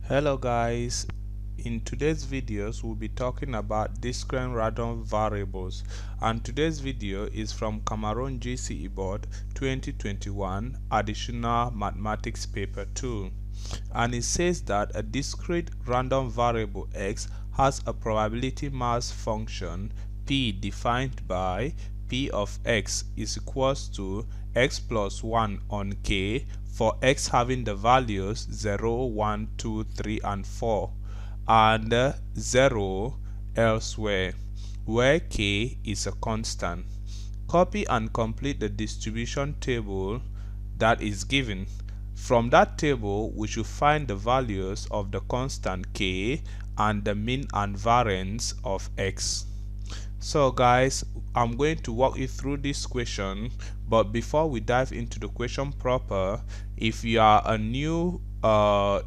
Hello guys, in today's videos we'll be talking about discrete random variables, and today's video is from Cameroon GCE Board 2021 Additional Mathematics Paper 2, and it says that a discrete random variable x has a probability mass function p defined by p of x is equals to x plus 1 on k for x having the values 0, 1, 2, 3, and 4, and 0 elsewhere, where k is a constant. Copy and complete the distribution table that is given. From that table, we should find the values of the constant k and the mean and variance of x. So guys, I'm going to walk you through this question, but before we dive into the question proper, if you are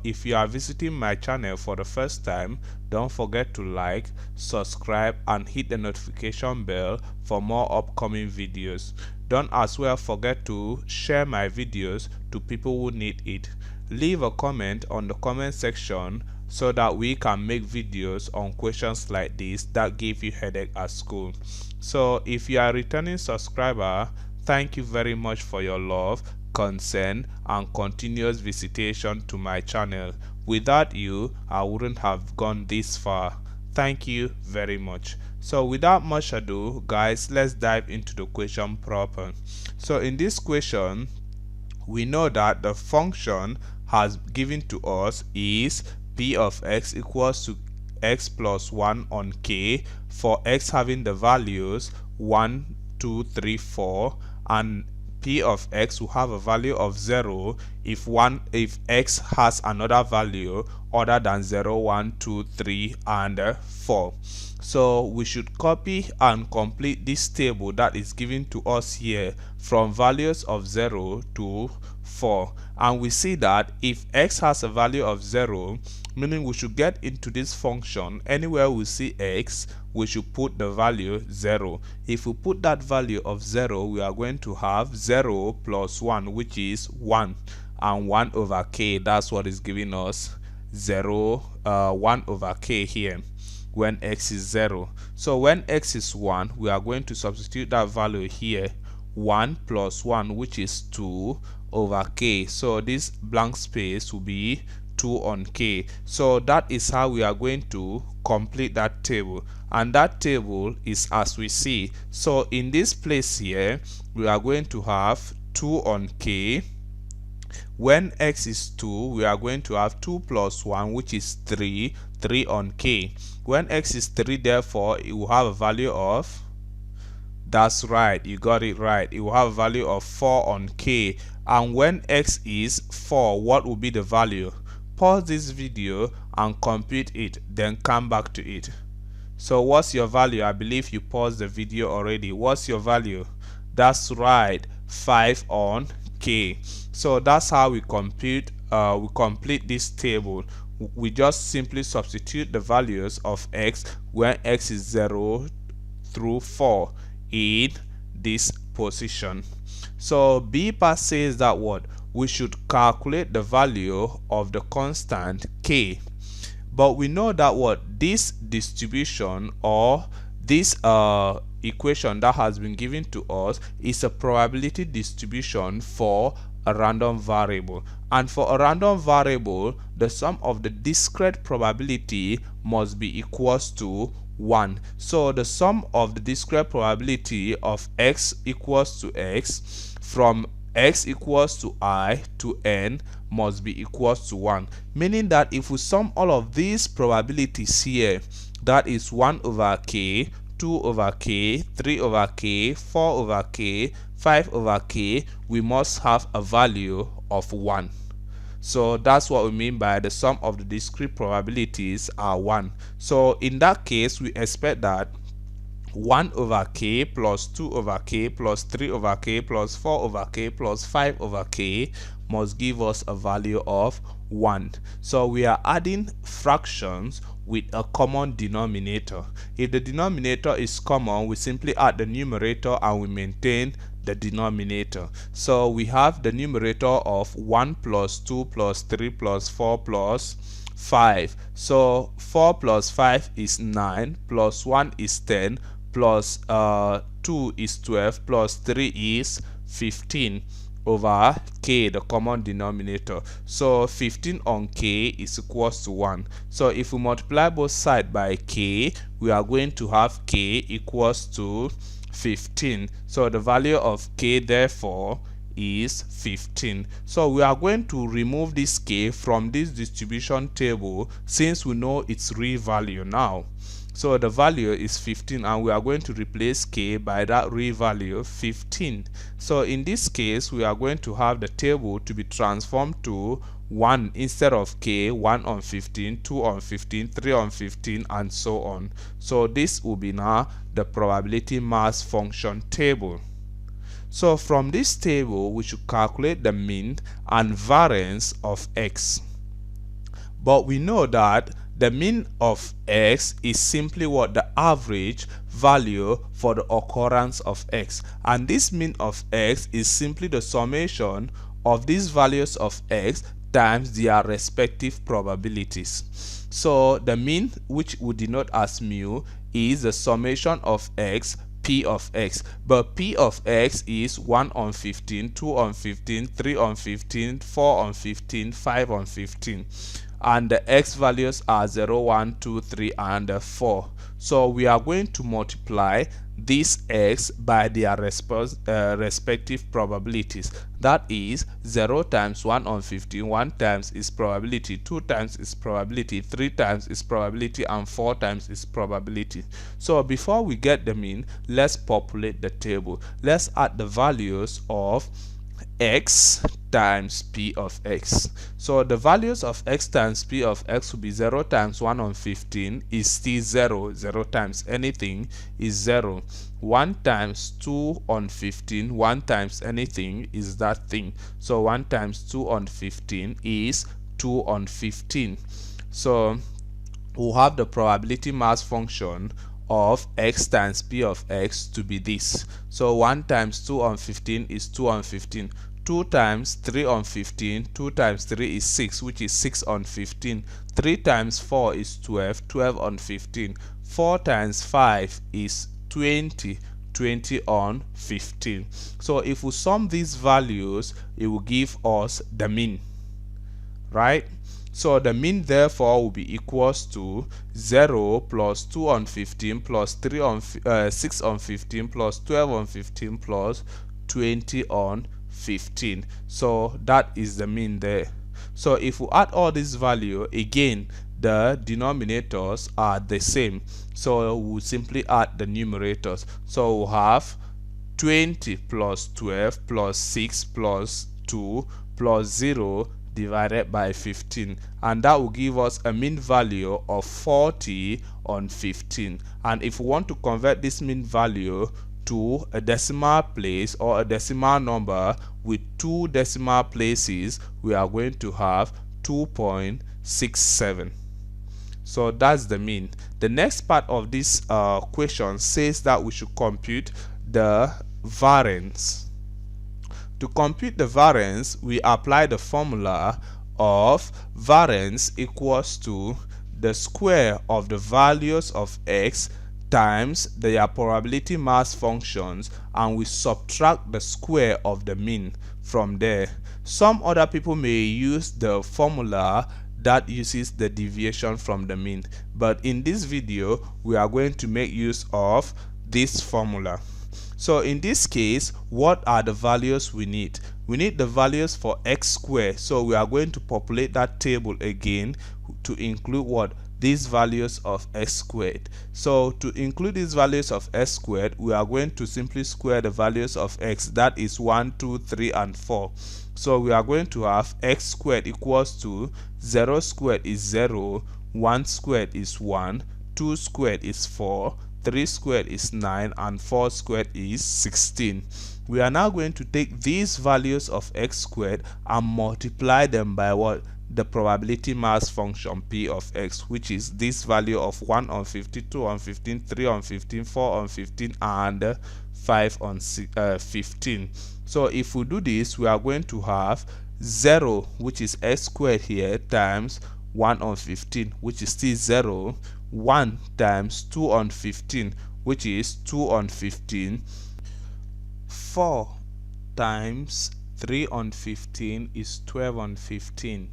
if you are visiting my channel for the first time, don't forget to like, subscribe, and hit the notification bell for more upcoming videos. Don't as well forget to share my videos to people who need it. Leave a comment on the comment section so that we can make videos on questions like this that give you headache at school. So if you are a returning subscriber, thank you very much for your love, concern, and continuous visitation to my channel. Without you, I wouldn't have gone this far. Thank you very much. So without much ado, guys, let's dive into the question proper. So in this question, we know that the function has given to us is p of x equals to x plus 1 on k for x having the values 1, 2, 3, 4, and p of x will have a value of 0 if x has another value other than 0, 1, 2, 3, and 4. So we should copy and complete this table that is given to us here from values of 0 to 4, and we see that if x has a value of 0, meaning we should get into this function anywhere we see x, we should put the value 0. If we put that value of 0, we are going to have 0 plus 1, which is 1, and 1 over k. That's what is giving us 1 over k here when x is 0. So when x is 1, we are going to substitute that value here, 1 plus 1, which is 2 over k. So this blank space will be 2 on k. So that is how we are going to complete that table, and that table is as we see. So in this place here, we are going to have 2 on k. When x is 2, we are going to have 2 plus 1, which is 3 on k. When x is 3, therefore it will have a value of, that's right, you got it right, it will have a value of 4 on k. And when x is 4, what will be the value? Pause this video and compute it, then come back to it. So what's your value? I believe you paused the video already. What's your value? That's right, 5 on k. So that's how we complete this table. We just simply substitute the values of x when x is 0 through 4 in this position. So B part says that what? We should calculate the value of the constant k. But we know that what? This distribution or this equation that has been given to us is a probability distribution for a random variable, and for a random variable the sum of the discrete probability must be equals to 1. So the sum of the discrete probability of x equals to x from x equals to I to n must be equals to 1, meaning that if we sum all of these probabilities here, that is 1 over k, 2 over k, 3 over k, 4 over k, 5 over k, we must have a value of 1. So that's what we mean by the sum of the discrete probabilities are 1. So in that case, we expect that 1 over k plus 2 over k plus 3 over k plus 4 over k plus 5 over k must give us a value of 1. So we are adding fractions with a common denominator. If the denominator is common, we simply add the numerator and we maintain the denominator. So we have the numerator of 1 plus 2 plus 3 plus 4 plus 5. So 4 plus 5 is 9, plus 1 is 10, plus 2 is 12, plus 3 is 15 over k, the common denominator. So 15 on k is equals to 1. So if we multiply both sides by k, we are going to have k equals to 15. So the value of k therefore is 15. So we are going to remove this k from this distribution table since we know its real value now. So the value is 15 and we are going to replace k by that real value 15. So in this case we are going to have the table to be transformed to 1 instead of k, 1 on 15, 2 on 15, 3 on 15 and so on. So this will be now the probability mass function table. So from this table we should calculate the mean and variance of x. But we know that the mean of x is simply what? The average value for the occurrence of x. And this mean of x is simply the summation of these values of x times their respective probabilities. So the mean, which we denote as mu, is the summation of x, p of x, but p of x is 1 on 15, 2 on 15, 3 on 15, 4 on 15, 5 on 15, and the x values are 0, 1, 2, 3 and 4. So we are going to multiply this x by their respective probabilities. That is 0 times 1 on 15, 1 times is probability, 2 times is probability, 3 times is probability and 4 times is probability. So before we get the mean, let's populate the table. Let's add the values of x times p of x. So the values of x times p of x will be 0 times 1 on 15 is still 0, 0 times anything is 0. 1 times 2 on 15, 1 times anything is that thing. So 1 times 2 on 15 is 2 on 15. So we'll have the probability mass function of x times p of x to be this. So 1 times 2 on 15 is 2 on 15. 2 times 3 on 15, 2 times 3 is 6, which is 6 on 15. 3 times 4 is 12, 12 on 15. 4 times 5 is 20, 20 on 15. So if we sum these values, it will give us the mean, right? So the mean therefore will be equals to 0 plus 2 on 15 plus 3 on 6 on 15 plus 12 on 15 plus 20 on 15. So that is the mean there. So if we add all this value again, the denominators are the same, so we'll simply add the numerators. So we'll have 20 plus 12 plus 6 plus 2 plus 0 divided by 15, and that will give us a mean value of 40 on 15. And if we want to convert this mean value to a decimal place or a decimal number with 2 decimal places, we are going to have 2.67. So that's the mean. The next part of this question says that we should compute the variance. To compute the variance, we apply the formula of variance equals to the square of the values of x times their probability mass functions, and we subtract the square of the mean from there. Some other people may use the formula that uses the deviation from the mean, but in this video we are going to make use of this formula. So in this case, what are the values we need? We need the values for x squared, so we are going to populate that table again to include what? These values of x squared. So to include these values of x squared, we are going to simply square the values of x, that is 1, 2, 3 and 4. So we are going to have x squared equals to 0 squared is 0, 1 squared is 1, 2 squared is 4, 3 squared is 9 and 4 squared is 16. We are now going to take these values of x squared and multiply them by what? the probability mass function p of x, which is this value of 1 on 50, 2 on 15, 3 on 15, 4 on 15, and 5 on 15. So if we do this, we are going to have 0, which is x squared here, times 1 on 15, which is still 0, 1 times 2 on 15, which is 2 on 15, 4 times 3 on 15 is 12 on 15,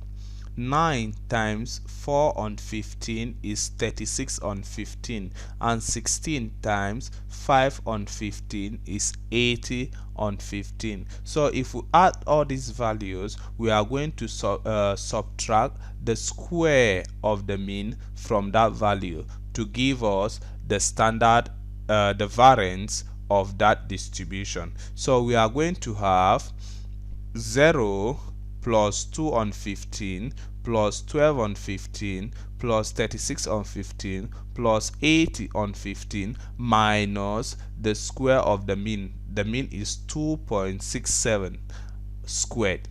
9 times 4 on 15 is 36 on 15, and 16 times 5 on 15 is 80 on 15. So if we add all these values, we are going to subtract the square of the mean from that value to give us the standard, the variance of that distribution. So we are going to have 0 plus 2 on 15 plus 12 on 15 plus 36 on 15 plus 80 on 15 minus the square of the mean. The mean is 2.67 squared.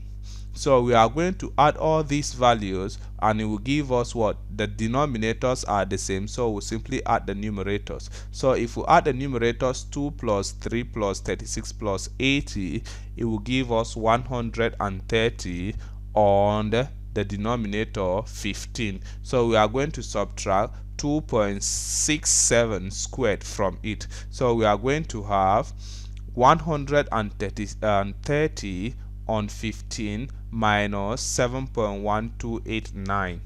So we are going to add all these values and it will give us what? The denominators are the same, so we'll simply add the numerators. So if we add the numerators, 2 plus 3 plus 36 plus 80, it will give us 130 on the denominator 15. So we are going to subtract 2.67 squared from it. So we are going to have 130 on 15 minus 7.1289.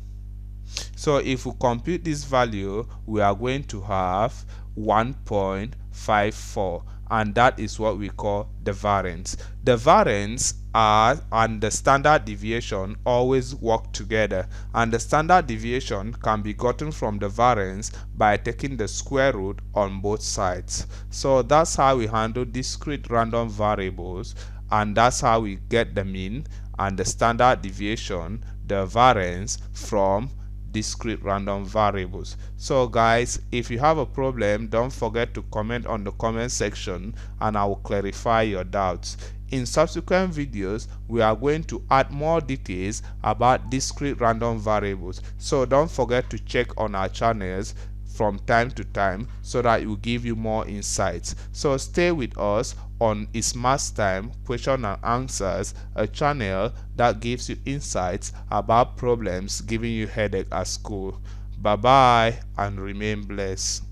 So if we compute this value, we are going to have 1.54, and that is what we call the variance. The variance and the standard deviation always work together, and the standard deviation can be gotten from the variance by taking the square root on both sides. So that's how we handle discrete random variables, and that's how we get the mean and the standard deviation, the variance, from discrete random variables. So guys, if you have a problem, don't forget to comment on the comment section and I will clarify your doubts. In subsequent videos, we are going to add more details about discrete random variables, so don't forget to check on our channels from time to time so that it will give you more insights. So stay with us on It's Maths Time Question and Answers, a channel that gives you insights about problems giving you headache at school. Bye bye and remain blessed.